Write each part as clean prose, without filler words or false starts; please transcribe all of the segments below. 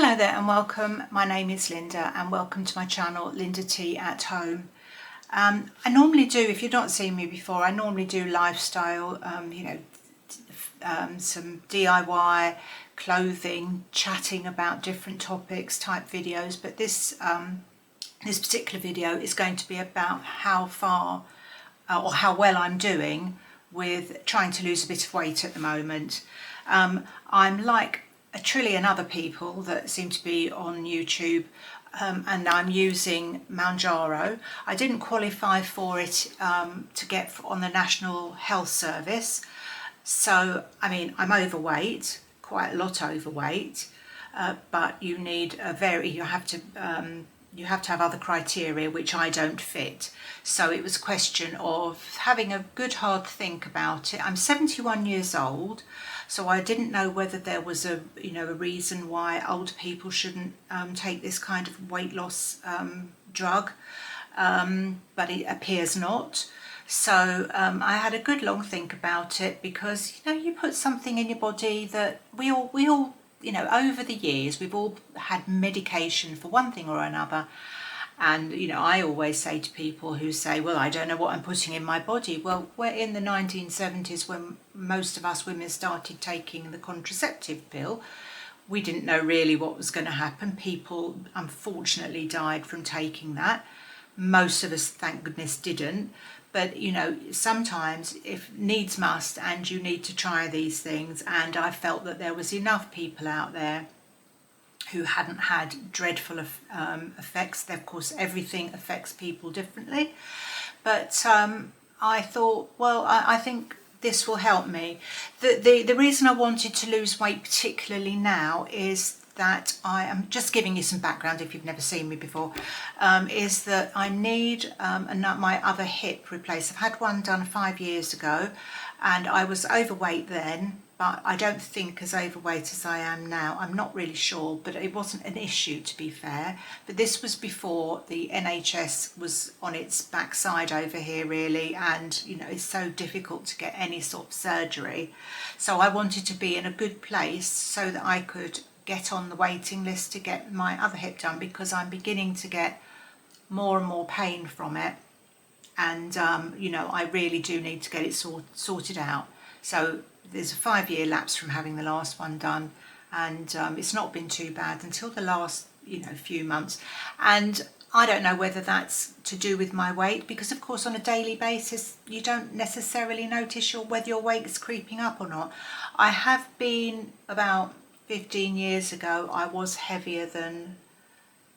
Hello there and welcome. My name is Linda and welcome to my channel Linda T at Home. I normally do, if you've not seen me before, I normally do lifestyle, some DIY, clothing, chatting about different topics type videos, but this particular video is going to be about how far or how well I'm doing with trying to lose a bit of weight at the moment. I'm like a trillion other people that seem to be on YouTube, and I'm using Mounjaro. I didn't qualify for it to get on the National Health Service, so I mean I'm overweight, quite a lot overweight, but you need you have to have other criteria which I don't fit. So it was a question of having a good hard think about it. I'm 71 years old, so I didn't know whether there was a reason why older people shouldn't take this kind of weight loss drug, but it appears not. So I had a good long think about it, because you put something in your body that we all over the years we've all had medication for one thing or another. And I always say to people who say, well, I don't know what I'm putting in my body. Well, we're in the 1970s when most of us women started taking the contraceptive pill. We didn't know really what was going to happen. People unfortunately died from taking that. Most of us, thank goodness, didn't. But sometimes if needs must, and you need to try these things, and I felt that there was enough people out there who hadn't had dreadful effects. Of course, everything affects people differently, but I thought, well, I think this will help me. The reason I wanted to lose weight particularly now is that I am just giving you some background if you've never seen me before, is that I need my other hip replaced. I've had one done 5 years ago, and I was overweight then, but I don't think as overweight as I am now. I'm not really sure, but it wasn't an issue, to be fair. But this was before the NHS was on its backside over here, really, and it's so difficult to get any sort of surgery. So I wanted to be in a good place so that I could get on the waiting list to get my other hip done, because I'm beginning to get more and more pain from it, and I really do need to get it sorted out. So there's a 5-year lapse from having the last one done, and it's not been too bad until the last few months. And I don't know whether that's to do with my weight, because of course on a daily basis you don't necessarily notice whether your weight's creeping up or not. I have been, about 15 years ago, I was heavier than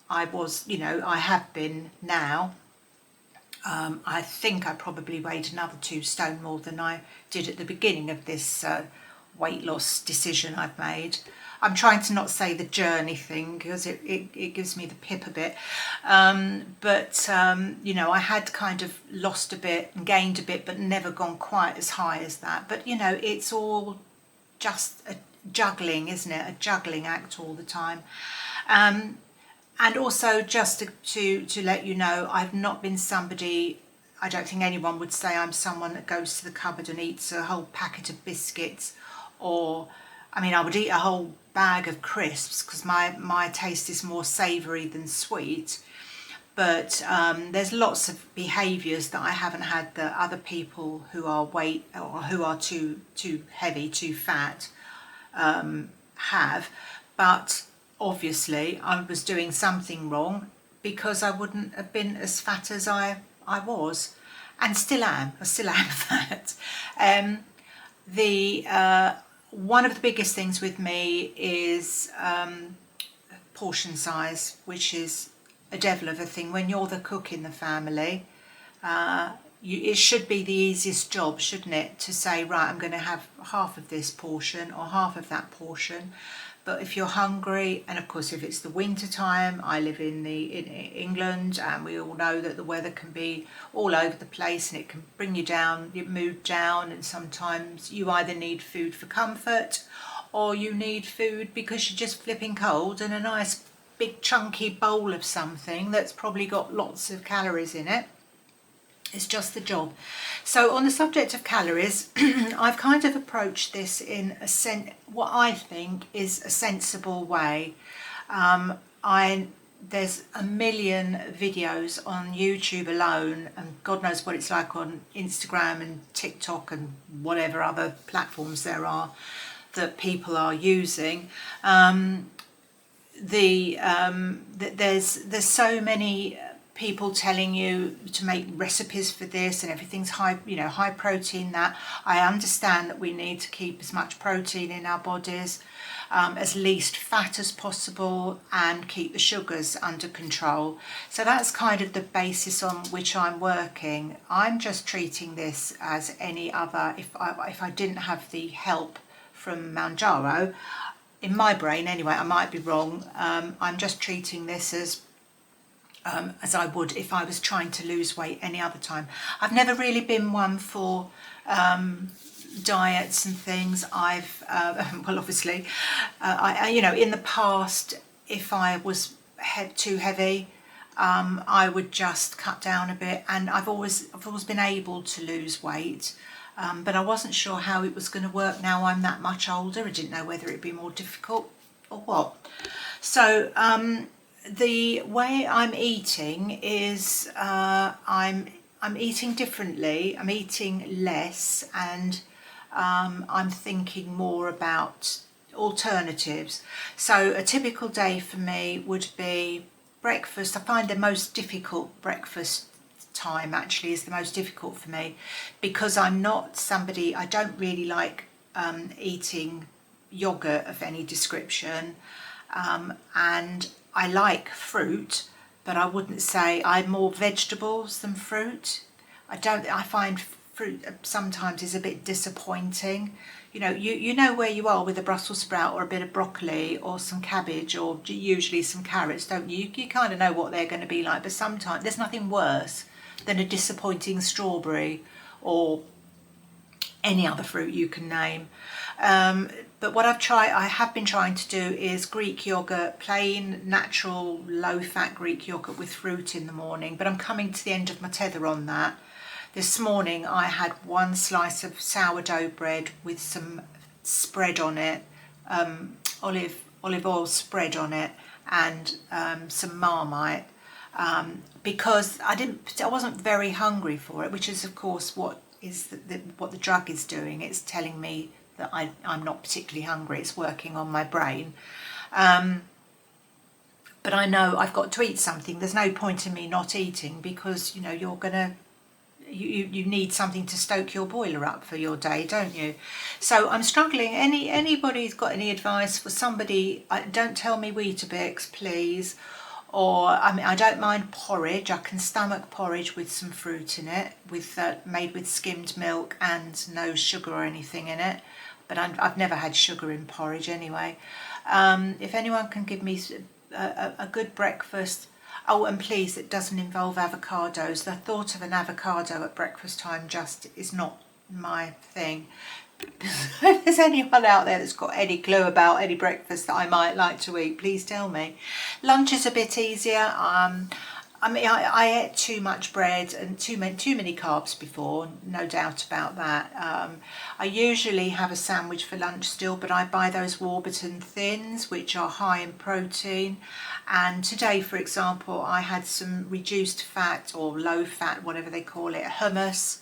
I was, I have been now. I think I probably weighed another 2 stone more than I did at the beginning of this weight loss decision I've made. I'm trying to not say the journey thing, because it gives me the pip a bit. I had kind of lost a bit and gained a bit, but never gone quite as high as that. But it's all just a juggling, isn't it? A juggling act all the time. And also, just to let you know, I've not been somebody, I don't think anyone would say I'm someone that goes to the cupboard and eats a whole packet of biscuits, or, I would eat a whole bag of crisps, because my taste is more savoury than sweet. But there's lots of behaviours that I haven't had that other people who are who are too heavy, too fat, have. But obviously I was doing something wrong, because I wouldn't have been as fat as I was, and still am. I still am fat. One of the biggest things with me is portion size, which is a devil of a thing when you're the cook in the family. It should be the easiest job, shouldn't it, to say, right, I'm going to have half of this portion or half of that portion. But if you're hungry, and of course if it's the winter time, I live in England, and we all know that the weather can be all over the place, and it can bring you down, your mood down, and sometimes you either need food for comfort, or you need food because you're just flipping cold, and a nice big chunky bowl of something that's probably got lots of calories in it. It's just the job. So on the subject of calories, I've kind of approached this in what I think is a sensible way. There's a million videos on YouTube alone, and God knows what it's like on Instagram and TikTok and whatever other platforms there are that people are using. There's so many people telling you to make recipes for this and everything's high, high protein. That I understand that we need to keep as much protein in our bodies, as least fat as possible, and keep the sugars under control. So that's kind of the basis on which I'm working. I'm just treating this as any other. If I didn't have the help from Mounjaro, in my brain anyway, I might be wrong, I'm just treating this as I would if I was trying to lose weight any other time. I've never really been one for diets and things. I've well, obviously, in the past, if I was too heavy, I would just cut down a bit, and I've always been able to lose weight. But I wasn't sure how it was going to work now I'm that much older. I didn't know whether it'd be more difficult or what. So the way I'm eating is I'm eating differently. I'm eating less, and I'm thinking more about alternatives. So a typical day for me would be breakfast. I find the most difficult breakfast time actually is the most difficult for me, because I'm not somebody, I don't really like eating yogurt of any description, and I like fruit, but I wouldn't say I'm more vegetables than fruit. I find fruit sometimes is a bit disappointing. You know where you are with a Brussels sprout or a bit of broccoli or some cabbage or usually some carrots, don't you? You kind of know what they're going to be like, but sometimes there's nothing worse than a disappointing strawberry or any other fruit you can name. But what I have been trying to do is Greek yogurt, plain, natural, low-fat Greek yogurt with fruit in the morning, but I'm coming to the end of my tether on that. This morning I had one slice of sourdough bread with some spread on it, olive oil spread on it, and some Marmite, because I wasn't very hungry for it, which is of course what the drug is doing. It's telling me that I'm not particularly hungry. It's working on my brain. But I know I've got to eat something. There's no point in me not eating, because you're gonna you need something to stoke your boiler up for your day, don't you? So I'm struggling. Anybody's got any advice for somebody? Don't tell me Weetabix, please. Or I don't mind porridge. I can stomach porridge with some fruit in it, made with skimmed milk and no sugar or anything in it. But I've never had sugar in porridge anyway. If anyone can give me a good breakfast. Oh, and please, it doesn't involve avocados. The thought of an avocado at breakfast time just is not my thing. If there's anyone out there that's got any clue about any breakfast that I might like to eat, please tell me. Lunch is a bit easier. I ate too much bread and too many carbs before, no doubt about that. I usually have a sandwich for lunch still, but I buy those Warburton Thins, which are high in protein. And today, for example, I had some reduced fat or low fat, whatever they call it, hummus,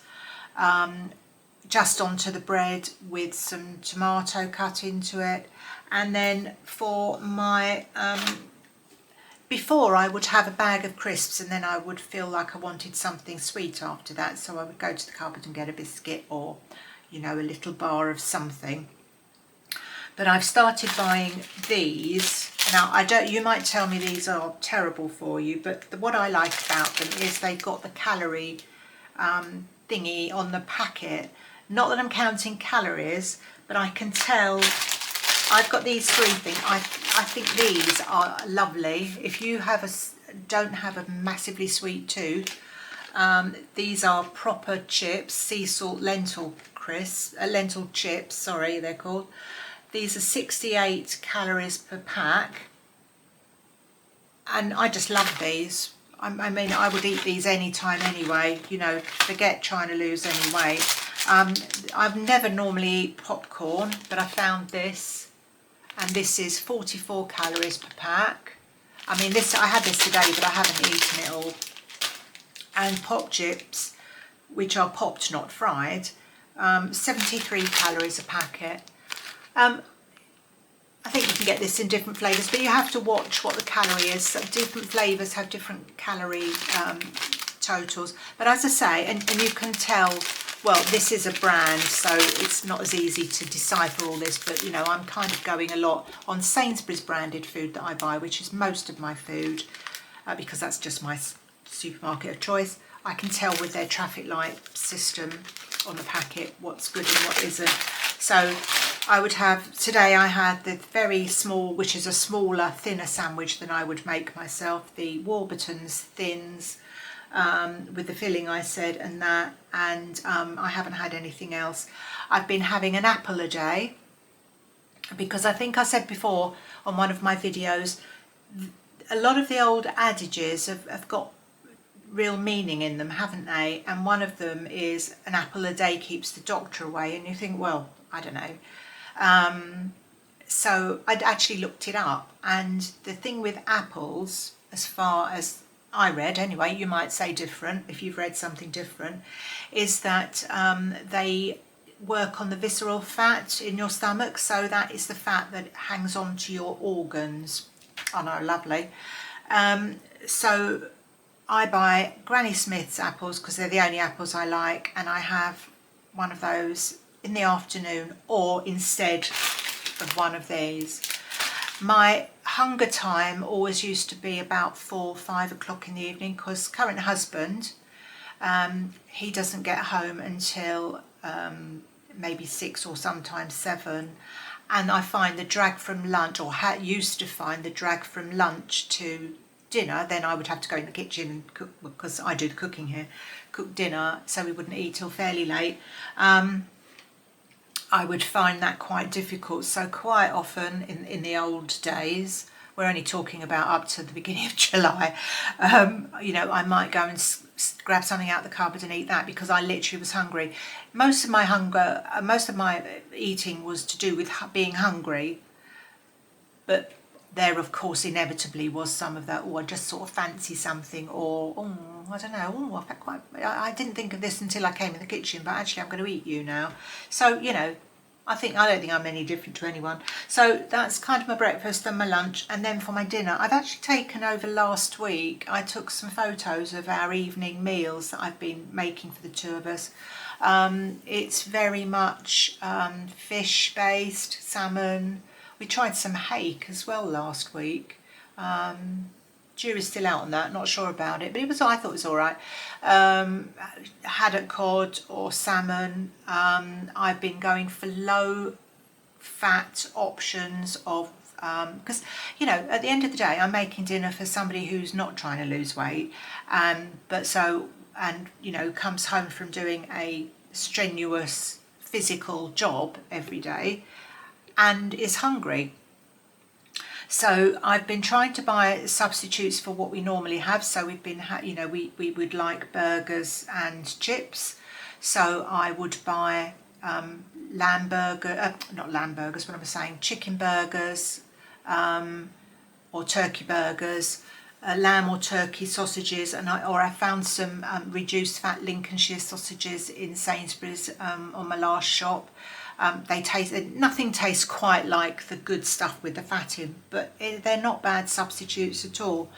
just onto the bread with some tomato cut into it. And then for my before I would have a bag of crisps, and then I would feel like I wanted something sweet after that, so I would go to the cupboard and get a biscuit or a little bar of something. But I've started buying these. Now, you might tell me these are terrible for you, but what I like about them is they've got the calorie thingy on the packet. Not that I'm counting calories, but I can tell. I've got these three things. I think these are lovely. If you don't have a massively sweet tooth, these are proper chips, sea salt lentil chips, sorry, they're called. These are 68 calories per pack, and I just love these. I mean, I would eat these anytime anyway, forget trying to lose any weight. I've never normally eat popcorn, but I found this, and this is 44 calories per pack. I mean, this, I had this today, but I haven't eaten it all. And pop chips, which are popped, not fried, 73 calories a packet. I think you can get this in different flavours, but you have to watch what the calorie is. So different flavours have different calorie totals. But as I say, and you can tell, well, this is a brand, so it's not as easy to decipher all this, but you know, I'm kind of going a lot on Sainsbury's branded food that I buy, which is most of my food, because that's just my supermarket of choice. I can tell with their traffic light system on the packet what's good and what isn't. So I would have, today I had the very small, which is a smaller, thinner sandwich than I would make myself, the Warburton's Thins, with the filling I said, and that, and I haven't had anything else. I've been having an apple a day, because I think I said before on one of my videos, a lot of the old adages have got real meaning in them, haven't they? And one of them is an apple a day keeps the doctor away, and you think, well, I don't know. So I'd actually looked it up, and the thing with apples, as far as I read anyway, you might say different if you've read something different, is that they work on the visceral fat in your stomach, so that is the fat that hangs on to your organs. Oh no, lovely. So I buy Granny Smith's apples because they're the only apples I like, and I have one of those in the afternoon or instead of one of these. My hunger time always used to be about 4 or 5 o'clock in the evening, because current husband, he doesn't get home until maybe 6 or sometimes 7, and I find the drag from lunch, or used to find the drag from lunch to dinner, then I would have to go in the kitchen and cook, because I do the cooking here, cook dinner, so we wouldn't eat till fairly late. I would find that quite difficult. So quite often in the old days, we're only talking about up to the beginning of July, you know, I might go and grab something out of the cupboard and eat that, because I literally was hungry. Most of my eating was to do with being hungry, but there of course inevitably was some of that, oh, I just sort of fancy something, or oh, I don't know, oh, I didn't think of this until I came in the kitchen, but actually I'm going to eat you now. So, you know, I don't think I'm any different to anyone. So that's kind of my breakfast and my lunch. And then for my dinner, I've actually taken over last week, I took some photos of our evening meals that I've been making for the two of us. It's very much fish based, salmon. We tried some hake as well last week. Jury's still out on that, not sure about it, but I thought it was all right. Haddock cod or salmon. I've been going for low fat options of, because, you know, at the end of the day, I'm making dinner for somebody who's not trying to lose weight, and you know, comes home from doing a strenuous physical job every day and is hungry. So I've been trying to buy substitutes for what we normally have. So we've been, you know, we would like burgers and chips. So I would buy chicken burgers or turkey burgers, lamb or turkey sausages, and I found some reduced fat Lincolnshire sausages in Sainsbury's on my last shop. Nothing tastes quite like the good stuff with the fat in, but they're not bad substitutes at all.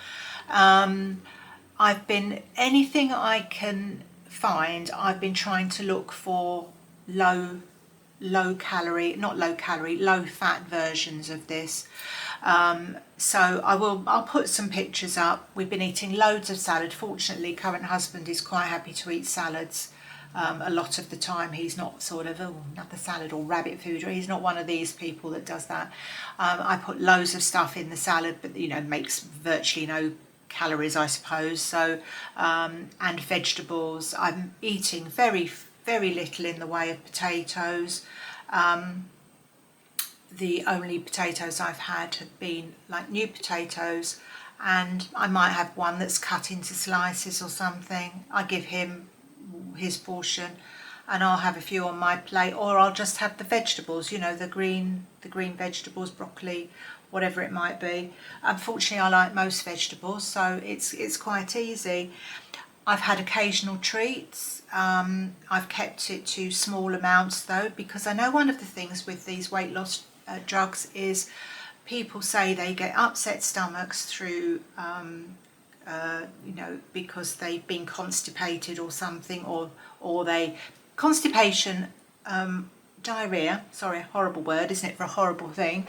Anything I can find, I've been trying to look for low fat versions of this. So I'll put some pictures up. We've been eating loads of salad. Fortunately, current husband is quite happy to eat salads. A lot of the time he's not sort of, oh, another salad or rabbit food, or he's not one of these people that does that. I put loads of stuff in the salad, but you know, makes virtually no calories, I suppose. So and vegetables. I'm eating very, very little in the way of potatoes. The only potatoes I've had have been like new potatoes, and I might have one that's cut into slices or something. I give him his portion. and I'll have a few on my plate, or I'll just have the vegetables, you know, the green vegetables, broccoli, whatever it might be. Unfortunately, I like most vegetables, so it's quite easy. I've had occasional treats. I've kept it to small amounts though, because I know one of the things with these weight loss drugs is people say they get upset stomachs through you know, because they've been constipated or something, or they constipation, diarrhea, sorry, horrible word, isn't it, for a horrible thing,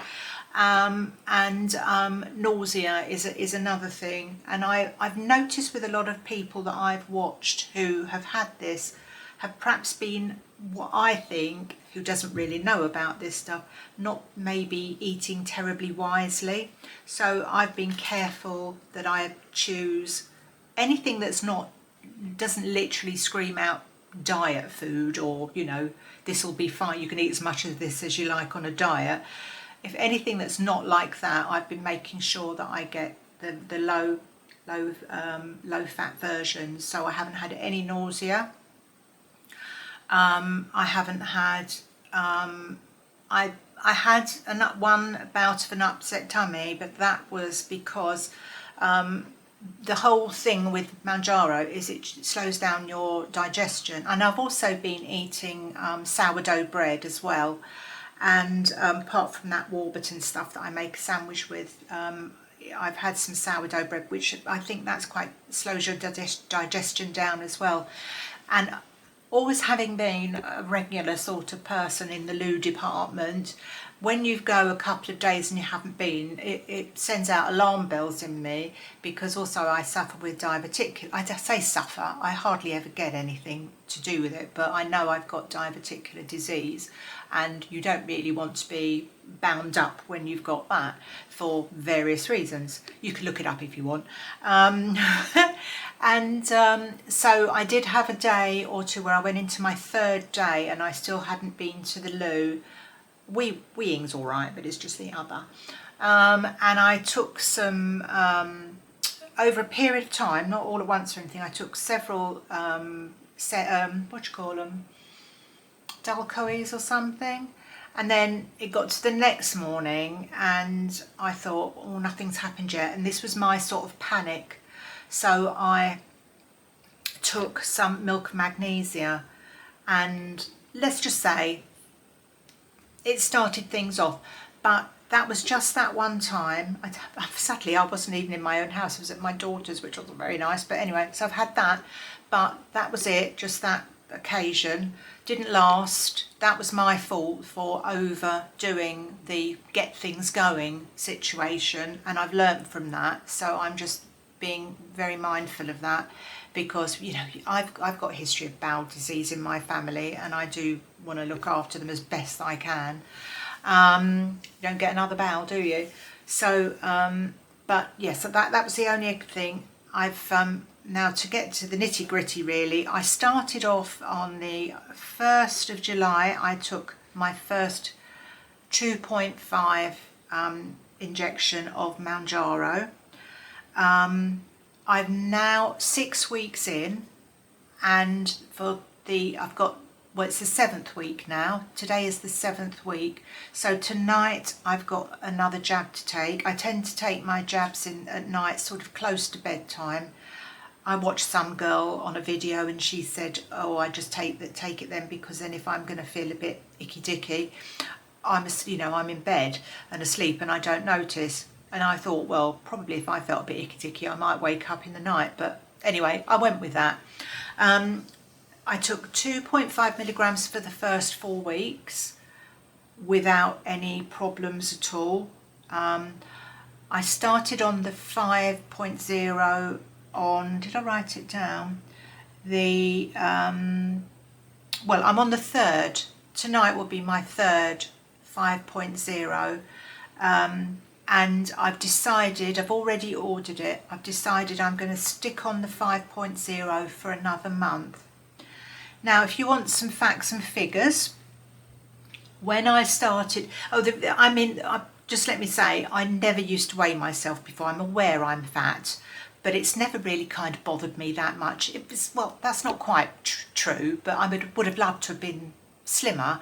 and nausea is another thing. And I've noticed with a lot of people that I've watched who have had this, have perhaps been, what I think, who doesn't really know about this stuff, not maybe eating terribly wisely. So I've been careful that I choose anything that's not, doesn't literally scream out diet food, or, you know, this will be fine, you can eat as much of this as you like on a diet. If anything that's not like that, I've been making sure that I get the low fat versions, so I haven't had any nausea. I haven't had, I had one bout of an upset tummy, but that was because the whole thing with Mounjaro is it slows down your digestion. And I've also been eating sourdough bread as well. And apart from that Warburton stuff that I make a sandwich with, I've had some sourdough bread, which I think that's quite slows your digestion down as well. And always having been a regular sort of person in the loo department, when you go a couple of days and you haven't been, it sends out alarm bells in me, because also I suffer with diverticular, I say suffer, I hardly ever get anything to do with it, but I know I've got diverticular disease, and you don't really want to be bound up when you've got that for various reasons. You can look it up if you want. So I did have a day or two where I went into my third day and I still hadn't been to the loo. Weeing's all right, but it's just the other. And I took some, over a period of time, not all at once or anything, I took several, what do you call them, Dalcoes or something. And then it got to the next morning and I thought, oh, nothing's happened yet. And this was my sort of panic. So I took some milk of magnesia, and let's just say it started things off. But that was just that one time. Sadly, I wasn't even in my own house. I was at my daughter's, which wasn't very nice. But anyway, so I've had that. But that was it, just that occasion. Didn't last. That was my fault for overdoing the get things going situation. And I've learnt from that. So I'm just being very mindful of that, because, you know, I've got a history of bowel disease in my family, and I do want to look after them as best I can. You don't get another bowel, do you? So, but yes, so that was the only thing. I've now, to get to the nitty gritty really, I started off on the 1st of July. I took my first 2.5 injection of Mounjaro. I'm now 6 weeks in, and I've got, well, it's the 7th week now. Today is the 7th week. So tonight I've got another jab to take. I tend to take my jabs at night, sort of close to bedtime. I watched some girl on a video and she said, oh, I just take it then, because then if I'm going to feel a bit icky dicky, I'm in bed and asleep and I don't notice. And I thought, well, probably if I felt a bit icky dicky, I might wake up in the night. But anyway, I went with that. I took 2.5 milligrams for the first 4 weeks without any problems at all. I started on the 5.0 on, did I write it down? Well, I'm on the 3rd. Tonight will be my 3rd 5.0. And I've decided, I've already ordered it, I've decided I'm going to stick on the 5.0 for another month. Now, if you want some facts and figures, when I started, just let me say, I never used to weigh myself before. I'm aware I'm fat, but it's never really kind of bothered me that much. It was, well, that's not quite true, but I would have loved to have been slimmer,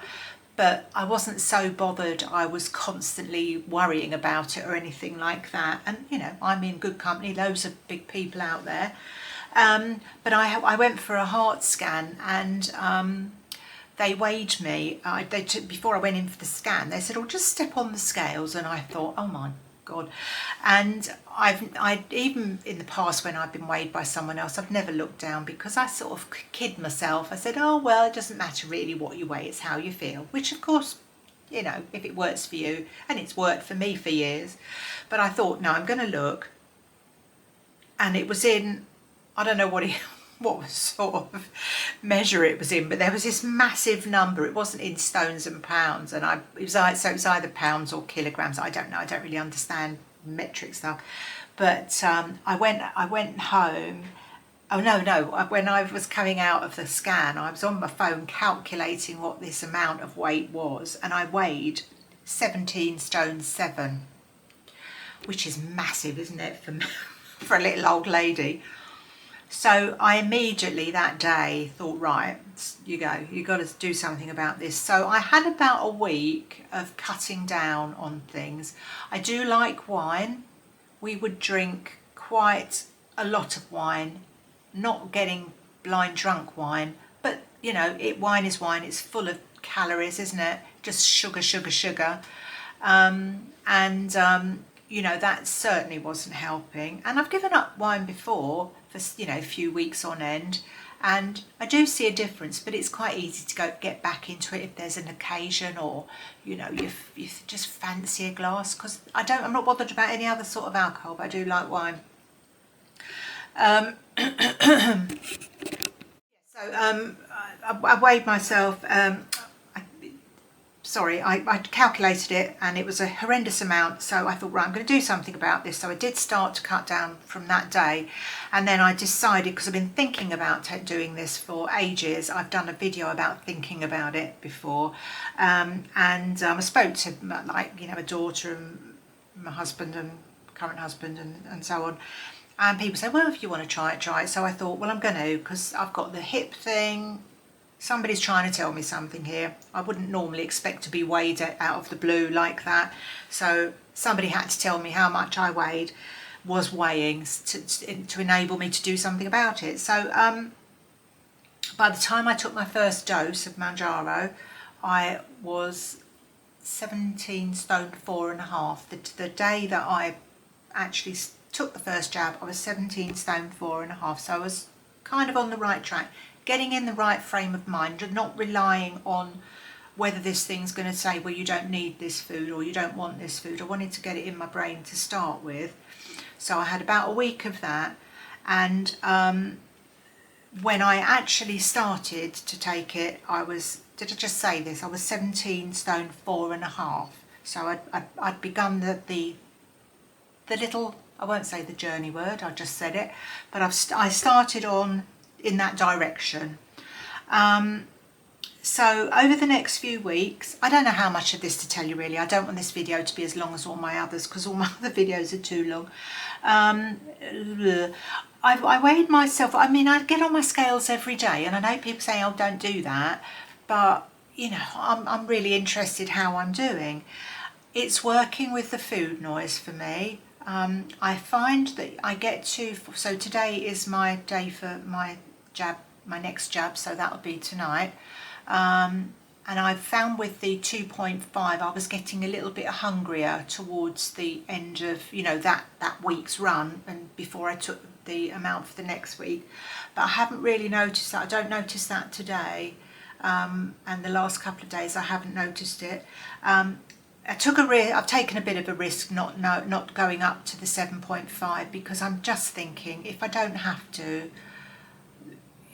but I wasn't so bothered. I was constantly worrying about it or anything like that. And you know, I'm in good company, loads of big people out there. But I went for a heart scan, and they weighed me. Before I went in for the scan, they said, "Oh, just step on the scales." And I thought, "Oh my God!" And I even in the past when I've been weighed by someone else, I've never looked down, because I sort of kid myself. I said, "Oh well, it doesn't matter really what you weigh; it's how you feel." Which, of course, you know, if it works for you, and it's worked for me for years. But I thought, no, I'm going to look, and it was in, I don't know what sort of measure it was in, but there was this massive number. It wasn't in stones and pounds, and it was either pounds or kilograms. I don't know. I don't really understand metric stuff. But I went home. Oh no! When I was coming out of the scan, I was on my phone calculating what this amount of weight was, and I weighed 17 stone 7, which is massive, isn't it, for a little old lady? So I immediately that day thought, right, you've got to do something about this. So I had about a week of cutting down on things. I do like wine. We would drink quite a lot of wine, not getting blind drunk wine, but you know, wine is wine. It's full of calories, isn't it? Just sugar, sugar, sugar. You know, that certainly wasn't helping. And I've given up wine before for, you know, a few weeks on end, and I do see a difference, but it's quite easy to get back into it if there's an occasion, or you know, you just fancy a glass, because I'm not bothered about any other sort of alcohol, but I do like wine. I weighed myself. I calculated it, and it was a horrendous amount. So I thought, right, I'm going to do something about this. So I did start to cut down from that day, and then I decided, because I've been thinking about doing this for ages. I've done a video about thinking about it before, and I spoke to, like, you know, a daughter and my husband and current husband and so on. And people say, well, if you want to try it, try it. So I thought, well, I'm going to, because I've got the hip thing. Somebody's trying to tell me something here. I wouldn't normally expect to be weighed out of the blue like that. So somebody had to tell me how much I was weighing to enable me to do something about it. So by the time I took my first dose of Mounjaro, I was 17 stone 4.5. The day that I actually took the first jab, I was 17 stone 4.5. So I was kind of on the right track. Getting in the right frame of mind, and not relying on whether this thing's going to say, well, you don't need this food or you don't want this food. I wanted to get it in my brain to start with. So I had about a week of that. And when I actually started to take it, did I just say this? I was 17 stone 4.5. So I'd begun the little, I won't say the journey word, I just said it, but I started on in that direction. So over the next few weeks, I don't know how much of this to tell you really. I don't want this video to be as long as all my others, because all my other videos are too long. I weighed myself. I mean, I get on my scales every day, and I know people say, oh, don't do that, but you know, I'm really interested how I'm doing. It's working with the food noise for me. I find that I get to, so today is my day for my jab, my next jab, so that'll be tonight. And I've found with the 2.5, I was getting a little bit hungrier towards the end of, you know, that week's run, and before I took the amount for the next week. But I haven't really noticed that. I don't notice that today, and the last couple of days I haven't noticed it. I've taken a bit of a risk not going up to the 7.5, because I'm just thinking, if I don't have to,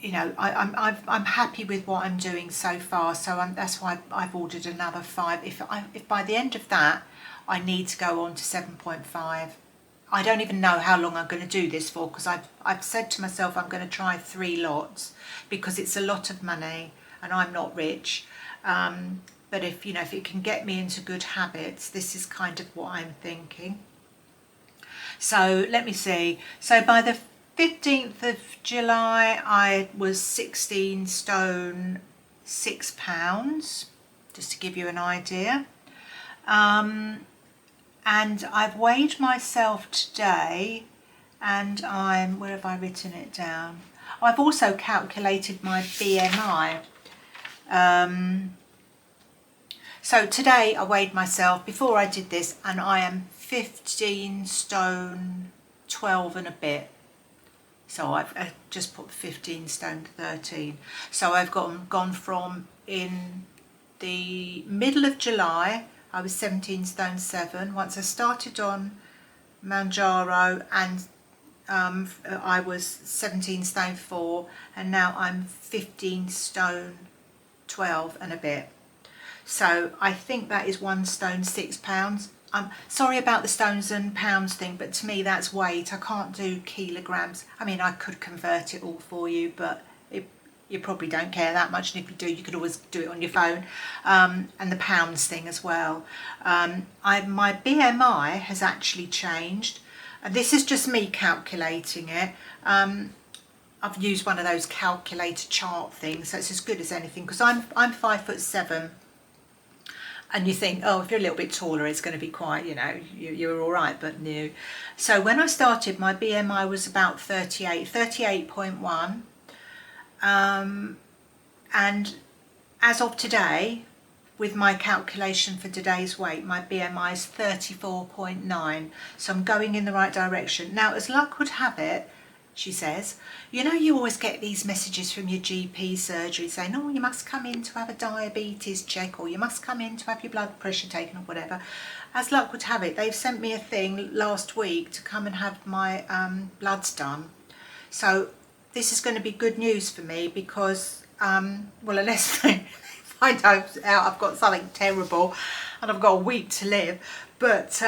you know, I'm happy with what I'm doing so far. So that's why I've ordered another 5. If by the end of that I need to go on to 7.5, I don't even know how long I'm going to do this for, because I've said to myself I'm going to try 3 lots, because it's a lot of money and I'm not rich. But if it can get me into good habits, this is kind of what I'm thinking. So let me see. So by the 15th of July, I was 16 stone 6 pounds, just to give you an idea. And I've weighed myself today, and where have I written it down? I've also calculated my BMI. So today I weighed myself before I did this, and I am 15 stone 12 and a bit. So I've just put 15 stone 13. So I've gone from, in the middle of July, I was 17 stone 7. Once I started on Mounjaro, and I was 17 stone 4, and now I'm 15 stone 12 and a bit. So I think that is 1 stone 6 pounds. I'm sorry about the stones and pounds thing, but to me that's weight. I can't do kilograms. I mean, I could convert it all for you, but you probably don't care that much, and if you do, you could always do it on your phone. And the pounds thing as well. My BMI has actually changed. This is just me calculating it. I've used one of those calculator chart things, so it's as good as anything, because I'm 5'7". And you think, oh, if you're a little bit taller, it's going to be quite, you're all right, but no. So when I started, my BMI was about 38.1. And as of today, with my calculation for today's weight, my BMI is 34.9. So I'm going in the right direction. Now, as luck would have it, she says, you always get these messages from your GP surgery saying, oh, you must come in to have a diabetes check, or you must come in to have your blood pressure taken, or whatever. As luck would have it, they've sent me a thing last week to come and have my bloods done. So this is going to be good news for me, because, well, unless they find out I've got something terrible and I've got a week to live, but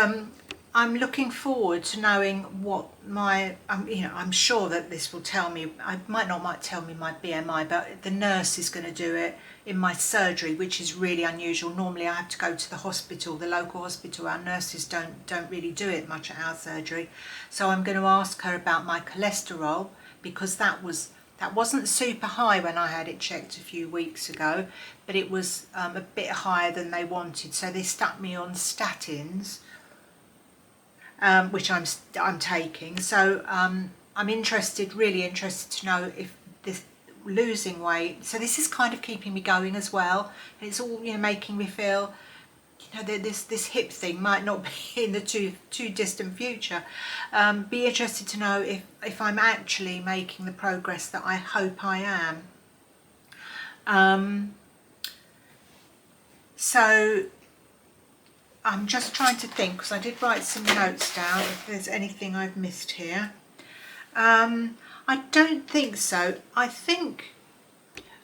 I'm looking forward to knowing what my, I'm sure that this will tell me, might tell me my BMI, but the nurse is going to do it in my surgery, which is really unusual. Normally I have to go to the hospital, the local hospital. Our nurses don't really do it much at our surgery. So I'm going to ask her about my cholesterol, because that wasn't super high when I had it checked a few weeks ago, but it was a bit higher than they wanted. So they stuck me on statins, which I'm taking. So I'm really interested to know if this losing weight, so this is kind of keeping me going as well. It's all making me feel this hip thing might not be in the too distant future. Be interested to know if I'm actually making the progress that I hope I am. So I'm just trying to think, because I did write some notes down, if there's anything I've missed here. I don't think so. I think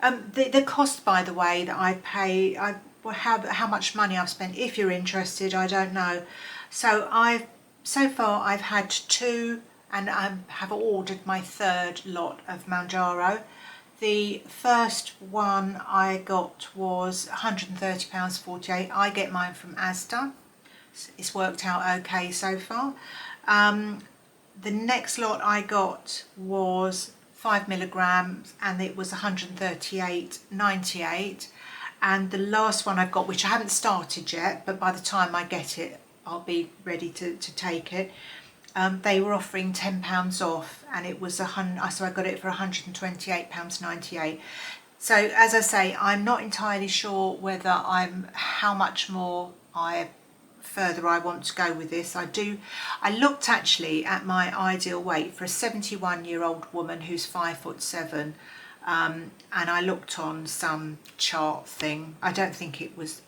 the cost, by the way, that I pay, how much money I've spent, if you're interested, I don't know. So so far I've had 2, and I have ordered my 3rd lot of Mounjaro. The first one I got was £130.48. I get mine from Asda. It's worked out okay so far. The next lot I got was 5 milligrams, and it was £138.98. And the last one I've got, which I haven't started yet, but by the time I get it, I'll be ready to take it. They were offering £10 off, and it was so I got it for £128.98. So as I say, I'm not entirely sure whether how much more further I want to go with this. I looked actually at my ideal weight for a 71-year-old woman who's 5'7", and I looked on some chart thing. I don't think it was,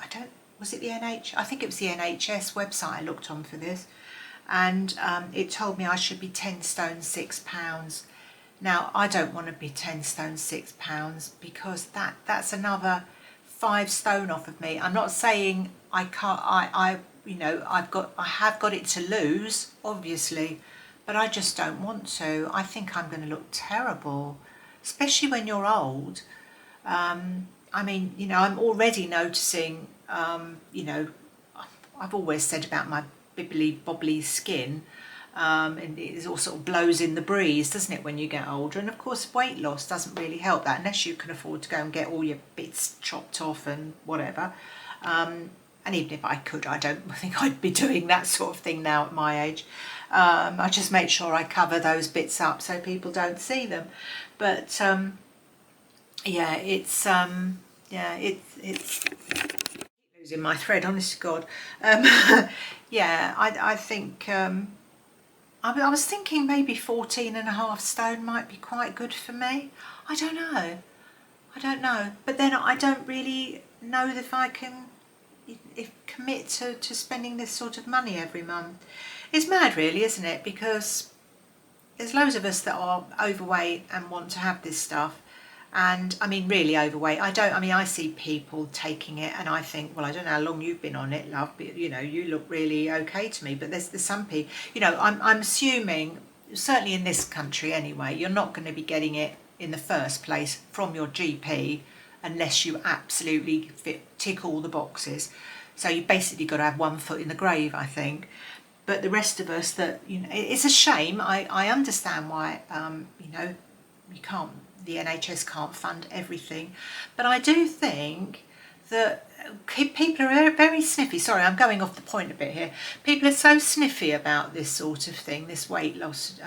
was it the NH? I think it was the NHS website I looked on for this, and it told me I should be 10 stone 6 pounds. Now I don't want to be 10 stone 6 pounds, because that's another 5 stone off of me. I'm not saying I can't, I have got it to lose, obviously, but I just don't want to. I think I'm going to look terrible, especially when you're old. I mean, I'm already noticing, I've always said about my bibbly bobbly skin, and it all sort of blows in the breeze, doesn't it, when you get older? And of course weight loss doesn't really help that, unless you can afford to go and get all your bits chopped off and whatever. And even if I could, I don't think I'd be doing that sort of thing now at my age. I just make sure I cover those bits up so people don't see them. But yeah, it's losing my thread, honest to God. Yeah, I think I was thinking maybe 14.5 stone might be quite good for me. I don't know, but then I don't really know if I can commit to spending this sort of money every month. It's mad really, isn't it? Because there's loads of us that are overweight and want to have this stuff, and I mean really overweight. I see people taking it and I think, well, I don't know how long you've been on it, love, but you know, you look really okay to me. But there's some people, you know, I'm assuming, certainly in this country anyway, you're not going to be getting it in the first place from your GP unless you absolutely tick all the boxes. So you basically got to have one foot in the grave, I think. But the rest of us, that, you know, it's a shame. I understand why, you know, the NHS can't fund everything, but I do think that people are very sniffy. Sorry, I'm going off the point a bit here. People are so sniffy about this sort of thing, this weight loss,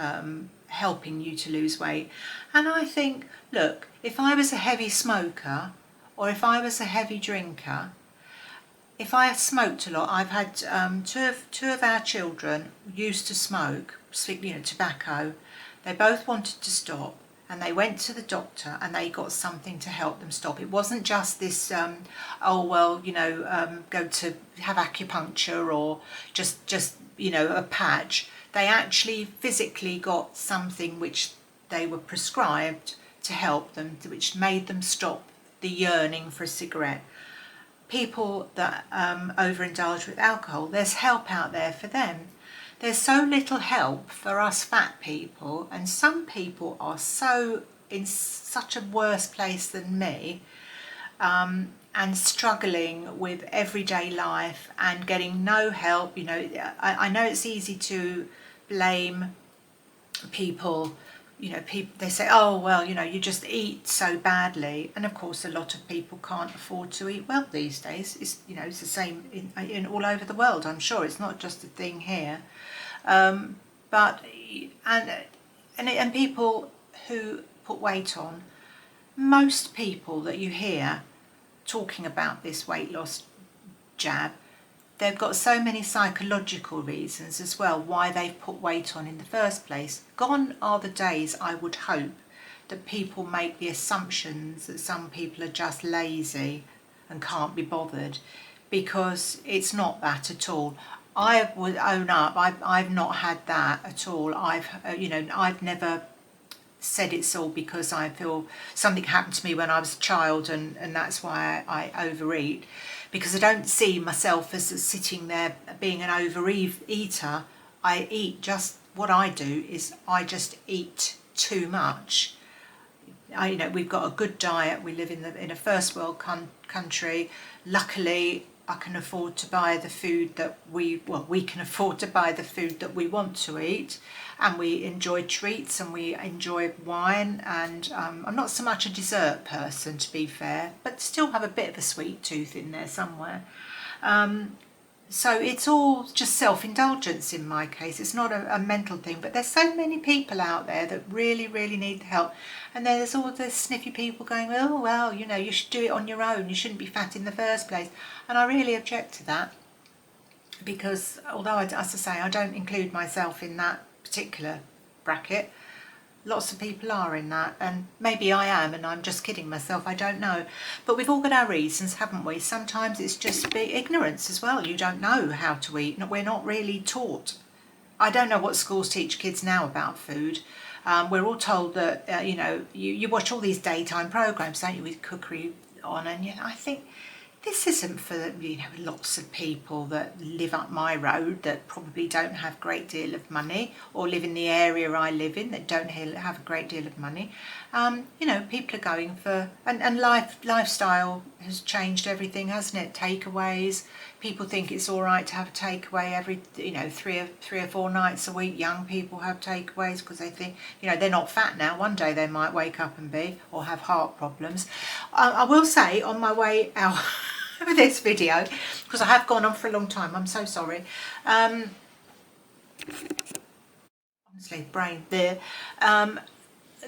helping you to lose weight. And I think, look, if I was a heavy smoker or if I was a heavy drinker, if I smoked a lot, I've had two of our children used to smoke, you know, tobacco. They both wanted to stop, and they went to the doctor and they got something to help them stop. It wasn't just this, oh well, you know, go to have acupuncture or just you know, a patch. They actually physically got something which they were prescribed to help them, which made them stop the yearning for a cigarette. People that overindulge with alcohol, there's help out there for them. There's so little help for us fat people, and some people are so in such a worse place than me, and struggling with everyday life and getting no help. You know, I know it's easy to blame people. You know, people, they say, oh well, you know, you just eat so badly, and of course a lot of people can't afford to eat well these days. It's, you know, it's the same in all over the world, I'm sure. It's not just a thing here. But and people who put weight on, most people that you hear talking about this weight loss jab, they've got so many psychological reasons as well why they've put weight on in the first place. Gone are the days, I would hope, that people make the assumptions that some people are just lazy and can't be bothered, because it's not that at all. I would own up, I've not had that at all. You know, I've never said it's all because I feel something happened to me when I was a child and that's why I overeat, because I don't see myself as sitting there being an overeater. I eat, just what I do is I just eat too much. You know, we've got a good diet. We live in a first world country. Luckily, I can afford to buy the food that we can afford to buy the food that we want to eat, and we enjoy treats and we enjoy wine, and I'm not so much a dessert person, to be fair, but still have a bit of a sweet tooth in there somewhere. So it's all just self-indulgence in my case. It's not a mental thing, but there's so many people out there that really, really need help. And then there's all the sniffy people going, oh, well, you know, you should do it on your own. You shouldn't be fat in the first place. And I really object to that, because although, as I say, I don't include myself in that particular bracket, lots of people are in that, and maybe I am and I'm just kidding myself, I don't know. But we've all got our reasons, haven't we? Sometimes it's just ignorance as well. You don't know how to eat. We're not really taught. I don't know what schools teach kids now about food. We're all told that, you know, you watch all these daytime programmes, don't you, with cookery on, and you know, I think this isn't for, you know, lots of people that live up my road that probably don't have a great deal of money, or live in the area I live in that don't have a great deal of money. You know, people are going for, and lifestyle has changed everything, hasn't it? Takeaways, people think it's all right to have a takeaway every, you know, three or four nights a week. Young people have takeaways because they think, you know, they're not fat now. One day they might wake up and be, or have heart problems. I will say on my way out of this video, because I have gone on for a long time, I'm so sorry. Honestly, brain there.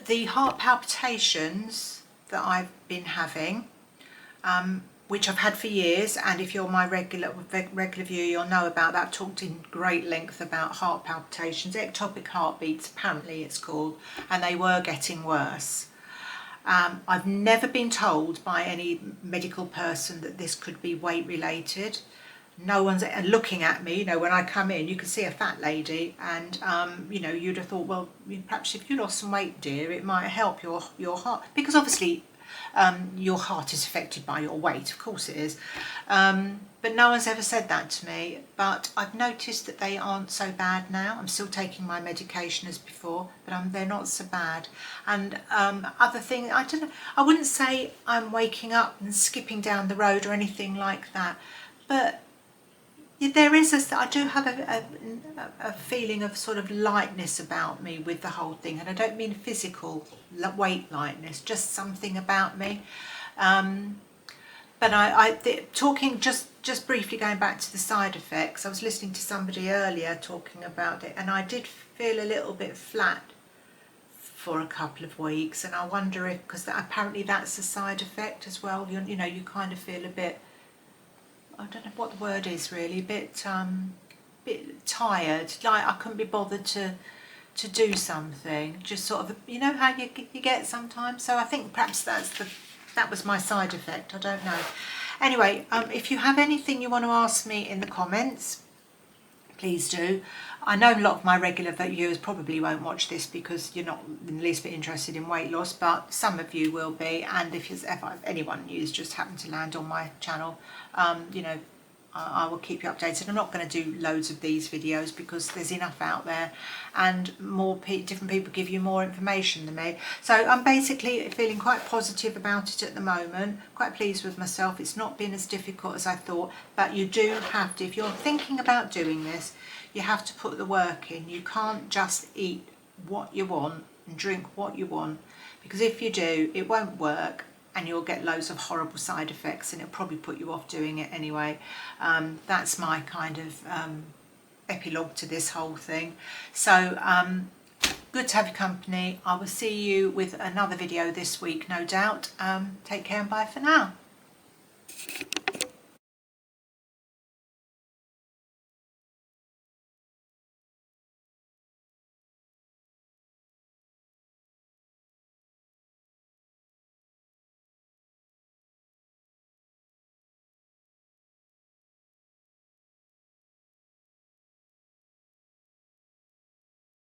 The heart palpitations that I've been having, which I've had for years, and if you're my regular viewer, you'll know about that. I've talked in great length about heart palpitations, ectopic heartbeats, apparently it's called, and they were getting worse. I've never been told by any medical person that this could be weight related. No one's looking at me, you know, when I come in, you can see a fat lady, and you know, you'd have thought, well, perhaps if you lost some weight, dear, it might help your heart, because obviously your heart is affected by your weight, of course it is, but no one's ever said that to me. But I've noticed that they aren't so bad now. I'm still taking my medication as before, but they're not so bad. And other thing, I don't know, I wouldn't say I'm waking up and skipping down the road or anything like that, but there is I do have a feeling of sort of lightness about me with the whole thing, and I don't mean physical weight lightness, just something about me. But talking just briefly, going back to the side effects, I was listening to somebody earlier talking about it, and I did feel a little bit flat for a couple of weeks, and I wonder if, because apparently that's a side effect as well. You know, you kind of feel a bit, I don't know what the word is really, a bit tired, like I couldn't be bothered to do something, just sort of, you know how you get sometimes. So I think perhaps that was my side effect, I don't know. Anyway, if you have anything you want to ask me in the comments, please do. I know a lot of my regular viewers probably won't watch this because you're not in the least bit interested in weight loss, but some of you will be, and if anyone who's just happened to land on my channel, you know, I will keep you updated. I'm not going to do loads of these videos because there's enough out there, and more different people give you more information than me. So I'm basically feeling quite positive about it at the moment, quite pleased with myself. It's not been as difficult as I thought, but you do have to, if you're thinking about doing this, you have to put the work in. You can't just eat what you want and drink what you want, because if you do, it won't work, and you'll get loads of horrible side effects, and it'll probably put you off doing it anyway. That's my kind of epilogue to this whole thing. So good to have your company. I will see you with another video this week, no doubt. Take care and bye for now.